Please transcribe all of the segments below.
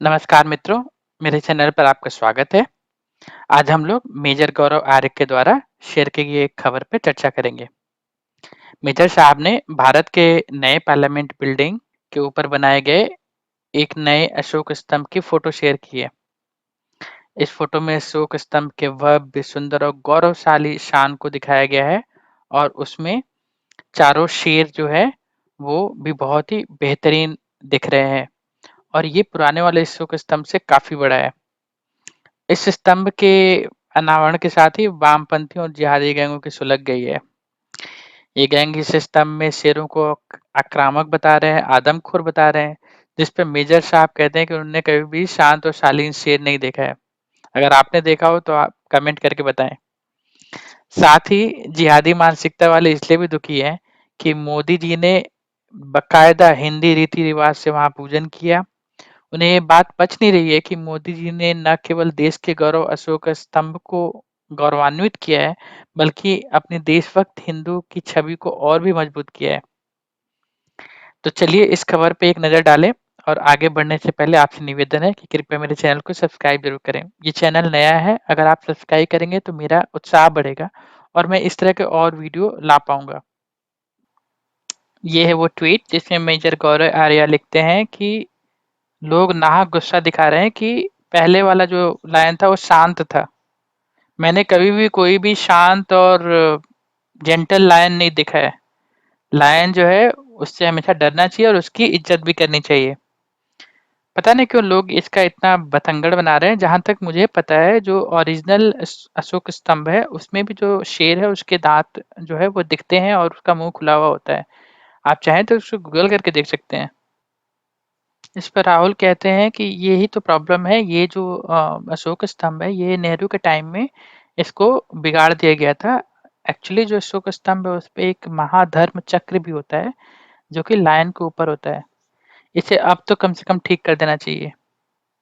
नमस्कार मित्रों, मेरे चैनल पर आपका स्वागत है। आज हम लोग मेजर गौरव आर्य के द्वारा शेयर की गई एक खबर पे चर्चा करेंगे। मेजर साहब ने भारत के नए पार्लियामेंट बिल्डिंग के ऊपर बनाए गए एक नए अशोक स्तंभ की फोटो शेयर की है। इस फोटो में अशोक स्तंभ के भव्य, सुंदर और गौरवशाली शान को दिखाया गया है और उसमें चारों शेर जो है वो भी बहुत ही बेहतरीन दिख रहे हैं और ये पुराने वाले अशोक स्तंभ से काफी बड़ा है। इस स्तंभ के अनावरण के साथ ही वामपंथियों और जिहादी गैंगों की सुलग गई है। ये गैंग इस स्तंभ में शेरों को आक्रामक बता रहे हैं, आदमखोर बता रहे हैं, जिस पे मेजर साहब कहते हैं कि उन्होंने कभी भी शांत और शालीन शेर नहीं देखा है। अगर आपने देखा हो तो आप कमेंट करके बताएं। साथ ही जिहादी मानसिकता वाले इसलिए भी दुखी हैं कि मोदी जी ने बकायदा हिंदी रीति रिवाज से वहां पूजन किया। उन्हें ये बात पच नहीं रही है कि मोदी जी ने न केवल देश के गौरव अशोक स्तंभ को गौरवान्वित किया है, बल्कि अपनी देशभक्त हिंदू की छवि को और भी मजबूत किया है। तो चलिए इस खबर पे एक नज़र डालें और आगे बढ़ने से पहले आपसे निवेदन है कि कृपया मेरे चैनल को सब्सक्राइब जरूर करें। ये चैनल नया है, अगर आप सब्सक्राइब करेंगे तो मेरा उत्साह बढ़ेगा और मैं इस तरह के और वीडियो ला पाऊंगा। ये है वो ट्वीट जिसमें मेजर गौरव आर्या लिखते हैं कि लोग नाहक गुस्सा दिखा रहे हैं कि पहले वाला जो लायन था वो शांत था। मैंने कभी भी कोई भी शांत और जेंटल लायन नहीं दिखा है। लायन जो है उससे हमेशा डरना चाहिए और उसकी इज्जत भी करनी चाहिए। पता नहीं क्यों लोग इसका इतना बतंगड़ बना रहे हैं। जहां तक मुझे पता है जो ओरिजिनल अशोक स्तंभ है उसमें भी जो शेर है उसके दांत जो है वो दिखते हैं और उसका मुंह खुला हुआ होता है। आप चाहें तो उसको गूगल करके देख सकते हैं। इस पर राहुल कहते हैं कि ये ही तो प्रॉब्लम है। ये जो अशोक स्तंभ है ये नेहरू के टाइम में इसको बिगाड़ दिया गया था। एक्चुअली जो अशोक स्तंभ है उस पे एक महाधर्म चक्र भी होता है जो कि लायन के ऊपर होता है। इसे अब तो कम से कम ठीक कर देना चाहिए।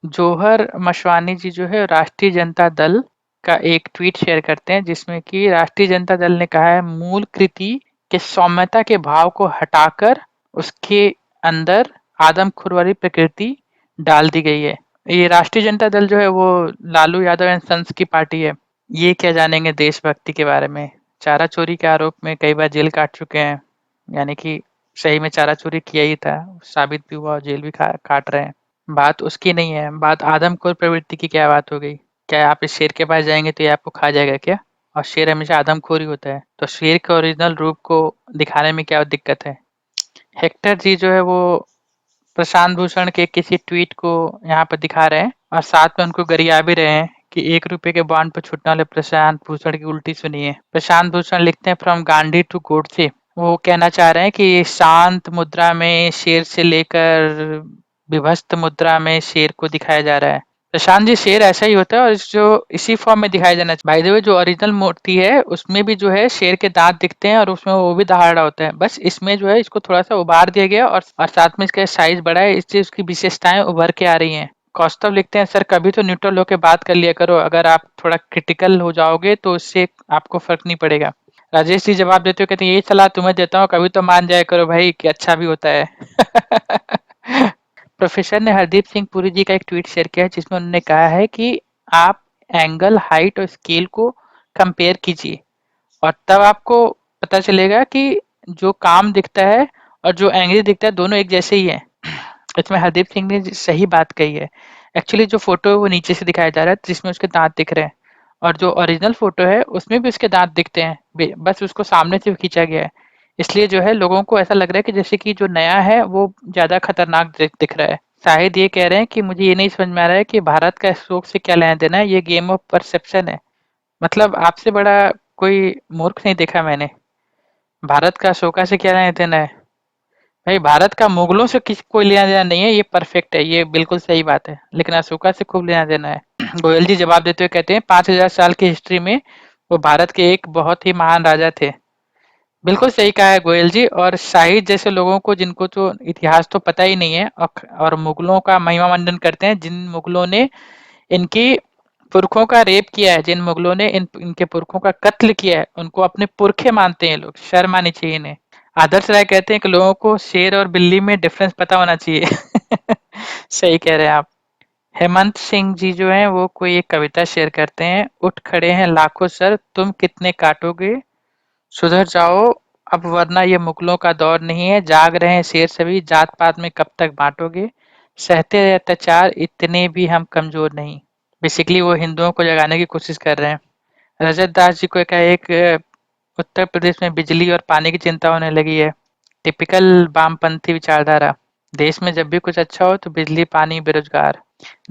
जौहर मशवानी जी जो है राष्ट्रीय जनता दल का एक ट्वीट शेयर करते हैं जिसमें कि राष्ट्रीय जनता दल ने कहा है मूल कृति के सौम्यता के भाव को हटाकर उसके अंदर आदमखोर वाली प्रकृति डाल दी गई है। ये राष्ट्रीय जनता दल जो है वो लालू यादव एंड सन्स की पार्टी है। ये क्या जानेंगे देशभक्ति के बारे में। चारा चोरी के आरोप में कई बार जेल काट चुके हैं, यानी कि सही में चारा चोरी किया ही था, साबित भी हुआ और जेल भी काट रहे हैं। बात उसकी नहीं है, बात आदमखोर प्रवृत्ति की क्या बात हो गई। क्या आप इस शेर के पास जाएंगे तो ये आपको खा जाएगा क्या? और शेर हमेशा आदमखोर ही होता है, तो शेर के ओरिजिनल रूप को दिखाने में क्या दिक्कत है। हेक्टर जी जो है वो प्रशांत भूषण के किसी ट्वीट को यहाँ पर दिखा रहे हैं और साथ में उनको गरिया भी रहे हैं कि 1 रुपए के बॉन्ड पर छूटने वाले प्रशांत भूषण की उल्टी सुनिए। प्रशांत भूषण लिखते हैं फ्रॉम गांधी टू गोडसे। वो कहना चाह रहे हैं कि शांत मुद्रा में शेर से लेकर विभस्त मुद्रा में शेर को दिखाया जा रहा है। प्रशांत जी शेर ऐसा ही होता है और जो इसी फॉर्म में दिखाया जाना चाहिए। बाय द वे जो ओरिजिनल मूर्ति है उसमें भी जो है शेर के दांत दिखते हैं और उसमें वो भी दहाड़ा होता है। बस इसमें जो है इसको थोड़ा सा उभार दिया गया और साथ में इसका साइज बड़ा है, इससे उसकी विशेषताएं उभर के आ रही हैं। कौस्तव लिखते हैं सर कभी तो न्यूट्रल होकर बात कर लिया करो, अगर आप थोड़ा क्रिटिकल हो जाओगे तो उससे आपको फर्क नहीं पड़ेगा। राजेश जी जवाब देते हो कहते हैं यही सलाह तुम्हें देता हूँ, कभी तो मान जाया करो भाई कि अच्छा भी होता है। प्रोफेसर ने हरदीप सिंह पुरी जी का एक ट्वीट शेयर किया है जिसमें उन्होंने कहा है कि आप एंगल, हाइट और स्केल को कंपेयर कीजिए और तब आपको पता चलेगा कि जो काम दिखता है और जो एंग्री दिखता है दोनों एक जैसे ही है। इसमें हरदीप सिंह ने सही बात कही है। एक्चुअली जो फोटो है वो नीचे से दिखाया जा रहा है जिसमें उसके दांत दिख रहे हैं और जो ओरिजिनल फोटो है उसमें भी उसके दांत दिखते हैं, बस उसको सामने से खींचा गया है। इसलिए जो है लोगों को ऐसा लग रहा है कि जैसे कि जो नया है वो ज्यादा खतरनाक दिख रहा है। शाहिद ये कह रहे हैं कि मुझे ये नहीं समझ में आ रहा है कि भारत का शोक से क्या लेना देना है, ये गेम ऑफ परसेप्शन है। मतलब आपसे बड़ा कोई मूर्ख नहीं देखा मैंने। भारत का अशोका से क्या लेना देना है? भाई भारत का मुगलों से किसी कोई लेना देना नहीं है, ये परफेक्ट है, ये बिल्कुल सही बात है, लेकिन अशोका से खूब लेना देना है। गोयल जी जवाब देते हुए कहते हैं 5,000 साल की हिस्ट्री में वो भारत के एक बहुत ही महान राजा थे। बिल्कुल सही कहा है गोयल जी। और शाहिद जैसे लोगों को जिनको तो इतिहास तो पता ही नहीं है और मुगलों का महिमा मंडन करते हैं, जिन मुगलों ने इनकी पुरखों का रेप किया है, जिन मुगलों ने इनके पुरखों का कत्ल किया है, उनको अपने पुरखे मानते हैं लोग, शर्म आनी चाहिए इन्हें। आदर्श राय कहते हैं कि लोगों को शेर और बिल्ली में डिफरेंस पता होना चाहिए। सही कह रहे हैं आप। हेमंत सिंह जी जो हैं वो कोई एक कविता शेयर करते हैं, उठ खड़े हैं लाखों सर तुम कितने काटोगे, सुधर जाओ अब वरना ये मुगलों का दौर नहीं है, जाग रहे हैं शेर सभी जात पात में कब तक बांटोगे, सहते रहे अत्याचार इतने भी हम कमजोर नहीं। बेसिकली वो हिंदुओं को जगाने की कोशिश कर रहे हैं। रजत दास जी को एकाएक उत्तर प्रदेश में बिजली और पानी की चिंता होने लगी है। टिपिकल वामपंथी विचारधारा। देश में जब भी कुछ अच्छा हो तो बिजली पानी बेरोजगार।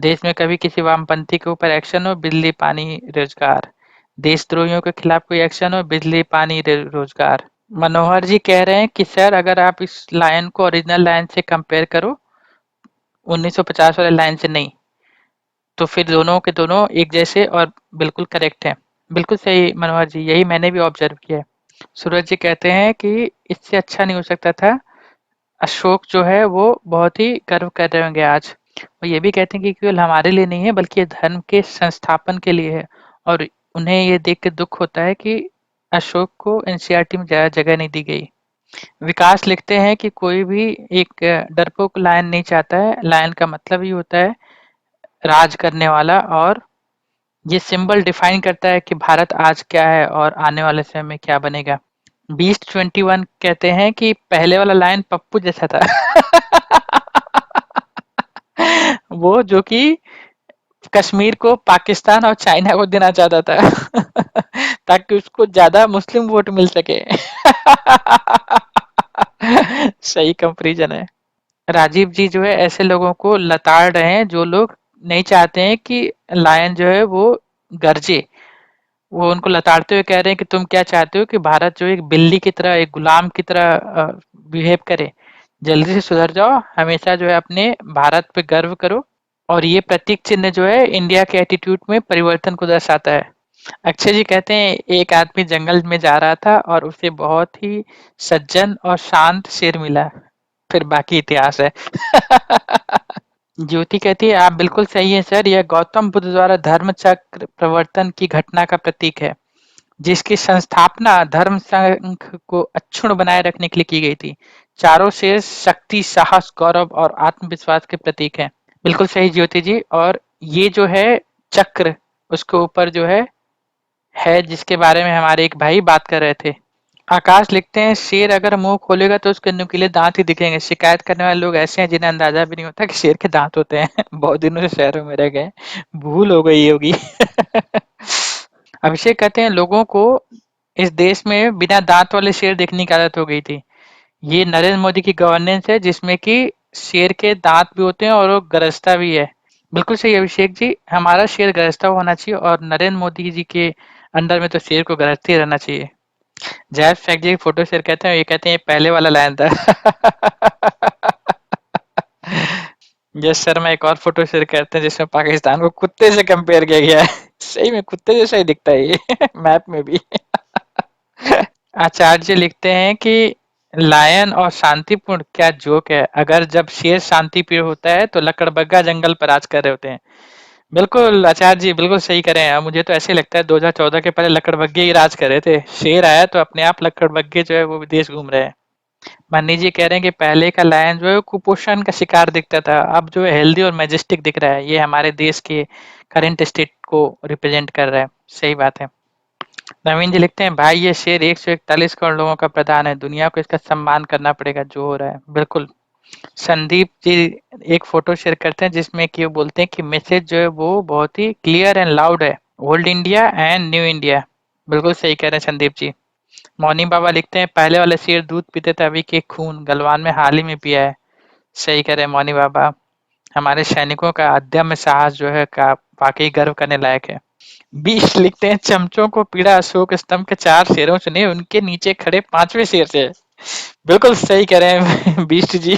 देश में कभी किसी वामपंथी के ऊपर एक्शन हो, बिजली पानी रोजगार। देशद्रोहियों के खिलाफ कोई एक्शन हो, बिजली पानी रोजगार। मनोहर जी कह रहे हैं कि सर अगर आप इस लाइन को ओरिजिनल लाइन से कंपेयर करो 1950 वाले लाइन से नहीं, तो फिर दोनों के दोनों एक जैसे और बिल्कुल करेक्ट हैं। बिल्कुल सही मनोहर जी, यही मैंने भी ऑब्जर्व किया है। सूरज जी कहते हैं कि इससे अच्छा नहीं हो सकता था। अशोक जो है वो बहुत ही गर्व कर रहे होंगे आज। वो ये भी कहते हैं कि केवल हमारे लिए नहीं है बल्कि ये धर्म के संस्थापन के लिए है, और उन्हें ये देख के दुख होता है कि अशोक को एनसीईआरटी में ज़्यादा जगह नहीं दी गई। विकास लिखते हैं कि कोई भी एक डरपोक लायन नहीं चाहता है। लायन का मतलब ही होता है राज करने वाला, और ये सिंबल डिफाइन करता है कि भारत आज क्या है और आने वाले समय में क्या बनेगा। बीस्ट 21 कहते हैं कि पहले वाला लाइन पप्पू जैसा था। वो जो कि कश्मीर को पाकिस्तान और चाइना को देना चाहता था। ताकि उसको ज्यादा मुस्लिम वोट मिल सके। सही कंपैरिजन है। राजीव जी जो है ऐसे लोगों को लताड़ रहे हैं जो लोग नहीं चाहते हैं कि लायन जो है वो गरजे। वो उनको लताड़ते हुए कह रहे हैं कि तुम क्या चाहते हो कि भारत जो एक बिल्ली की तरह, एक गुलाम की तरह बिहेव करे। जल्दी से सुधर जाओ, हमेशा जो है अपने भारत पे गर्व करो। और ये प्रतीक चिन्ह जो है इंडिया के एटीट्यूड में परिवर्तन को दर्शाता है। अक्षय जी कहते हैं एक आदमी जंगल में जा रहा था और उसे बहुत ही सज्जन और शांत शेर मिला, फिर बाकी इतिहास है। ज्योति कहती है आप बिल्कुल सही है सर, यह गौतम बुद्ध द्वारा धर्म चक्र प्रवर्तन की घटना का प्रतीक है, जिसकी संस्थापना धर्म संघ को अक्षुण्ण बनाए रखने के लिए की गई थी। चारों शेर शक्ति, साहस, गौरव और आत्मविश्वास के प्रतीक हैं। बिल्कुल सही ज्योति जी। और ये जो है चक्र, उसके ऊपर जो है जिसके बारे में हमारे एक भाई बात कर रहे थे। आकाश लिखते हैं शेर अगर मुंह खोलेगा तो उसके नुकीले दांत ही दिखेंगे। शिकायत करने वाले लोग ऐसे हैं जिन्हें अंदाजा भी नहीं होता कि शेर के दांत होते हैं। बहुत दिनों से शहरों में रह गए, भूल हो गई होगी। अभिषेक कहते हैं लोगों को इस देश में बिना दांत वाले शेर देखने की आदत हो गई थी। ये नरेंद्र मोदी की गवर्नेंस है जिसमें कि शेर के दांत भी होते हैं और वो गरजता भी है। बिल्कुल सही अभिषेक जी, हमारा शेर गरजता होना चाहिए और नरेंद्र मोदी जी के अंडर में तो शेर को गरजते ही रहना चाहिए। जैव फैक्ट जी फोटो शेयर कहते हैं, ये कहते हैं ये पहले वाला लाइन था। यस सर, मैं एक और फोटो शेयर करते हैं जिसमें पाकिस्तान को कुत्ते से कंपेयर किया गया है। सही में कुत्ते जैसा ही दिखता है ये मैप में भी। आचार्य लिखते हैं कि लायन और शांतिपूर्ण क्या जोक है, अगर जब शेर शांतिप्रिय होता है तो लकड़बग्गा जंगल पर राज कर रहे होते हैं। बिल्कुल आचार्य जी, बिल्कुल सही करें हैं। मुझे तो ऐसे ही लगता है 2014 के पहले लकड़बग्गे ही राज कर रहे थे, शेर आया तो अपने आप लकड़बग्गे जो है वो विदेश घूम रहे हैं। मन्नी जी कह रहे हैं कि पहले का लायन जो है वो कुपोषण का शिकार दिखता था, अब जो है हेल्दी और मैजेस्टिक दिख रहा है। ये हमारे देश के करंट स्टेट को रिप्रेजेंट कर रहा है। सही बात है। नवीन जी लिखते हैं भाई ये शेर 141 करोड़ लोगों का प्रधान है, दुनिया को इसका सम्मान करना पड़ेगा जो हो रहा है। बिल्कुल। संदीप जी एक फोटो शेयर करते हैं जिसमें कि वो बोलते हैं कि मैसेज जो है वो बहुत ही क्लियर एंड लाउड है, old India and new India. बिल्कुल सही कह रहे हैं संदीप जी। मौनी बाबा लिखते हैं पहले वाले शेर दूध पीते थे, अभी के खून गलवान में हाल ही में पिया है। सही कह रहे हैं मौनी बाबा। हमारे सैनिकों का अदम्य साहस जो है का वाकई गर्व करने लायक है। बीस लिखते हैं चमचों को पीड़ा अशोक स्तंभ के 4 शेरों से नहीं, उनके नीचे खड़े 5वें शेर से। बिल्कुल सही कह रहे हैं बीस्ट जी।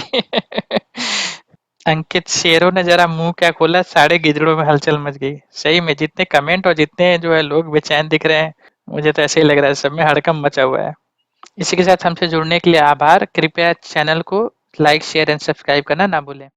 अंकित शेरों ने जरा मुंह क्या खोला, सारे गिदड़ों में हलचल मच गई। सही में जितने कमेंट और जितने जो है लोग बेचैन दिख रहे हैं, मुझे तो ऐसे ही लग रहा है सब में हड़कंप मचा हुआ है। इसी के साथ हमसे जुड़ने के लिए आभार। कृपया चैनल को लाइक, शेयर एंड सब्सक्राइब करना ना भूलें।